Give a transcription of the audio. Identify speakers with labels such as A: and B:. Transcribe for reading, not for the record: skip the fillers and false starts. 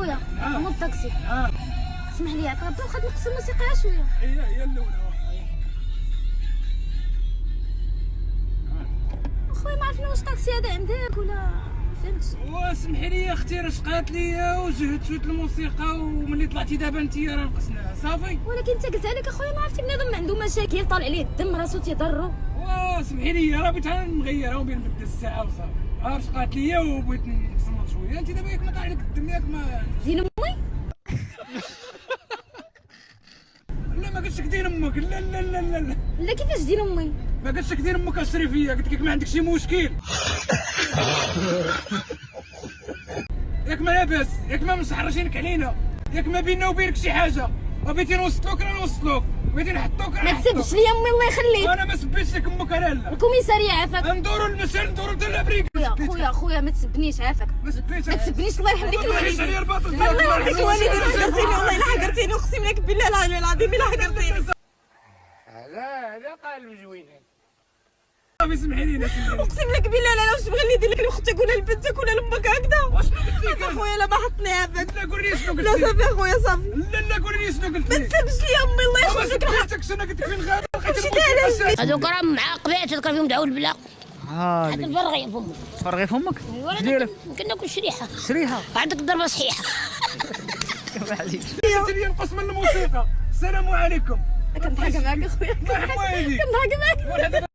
A: خويا
B: نعم.
A: مو الطاكسي.
B: نعم.
A: اسمح لي عاد واخا نقص الموسيقى شويه.
B: هي الاولى واخا.
A: خويا ما عرفنا واش طاكسي هذا عندك ولا ما فهمتش.
B: واسمحي لي يا اختي راه شقات ليا وجهت شويه الموسيقى وملي طلعتي دابا انت راه نقصناها صافي.
A: ولكن انت قلت لك اخويا ما عرفتي بنادم عنده مشاكل طالع عليه الدم راسو تيضرو.
B: واسمحي لي راه بغيت نغيرها وبين نبدل الساعه وصافي. ها شقات ليا وبغيت نصمت شويه. انت دابا ياك ما طالع لك الدم ياك ما.
A: دين امي
B: لا ما قلتش لك دين امك. لا لا لا لا لا.
A: لا كيفاش دين امي؟
B: ما قلتش لك دين امك اشري فيا. قلت لك ما عندك شي مشكل. ياك ما لاباس. ياك ما مسحرشينك علينا. ياك ما بيننا وبينك شي حاجه. بغيتي نوصلوك راه نوصلوك. بغيتي نحطوك راه
A: ما تسبش لي امي الله يخليك.
B: انا ما سبيتش لك امك. لا لا.
A: الكوميساريه عافاك.
B: ندورو المشهد ندورو حتى لابريك.
A: خويا ما تسبنيش عافاك.
B: ما سبيتش.
A: ما تسبنيش الله يحميك الوالدين.
B: عليا الباطل.
A: الله يحميك الوالدين
C: حقرتيني والله الا حقرتيني اقسم لك بالله العلي العظيم الا حقرتيني.
B: هذا قال زوينين. صافي سمحي لينا.
C: اقسم لك بالله لا واش بغي اللي يدير لك لاختك ولا لبنتك ولا لامك هكذا.
B: واشنو قلت لك؟
C: اخويا لا ما حطني عافاك.
B: لا قول لي شنو قلت
C: لا
B: لك.
C: صافي اخويا صافي.
B: لا لا قول لي شنو قلت
C: ما
B: لك.
C: تسبش لي امي الله
B: ما
C: يخليك الحق.
B: سبيتكش انا قلت لك فين غادي.
C: مشيتي علاش؟
D: هذوك راهم معاقبات هذوك فيهم دعوه البلا. حتى الفرغي فمك.
E: فرغي فمك.
D: ايوا يمكن ناكل شريحه.
E: شريحه.
D: عندك ضربه صحيحه.
B: قلت لي نقص من الموسيقى. السلام عليكم.
C: كنضحك معاك اخويا
B: الله يحميك.
C: كنضحك معاك.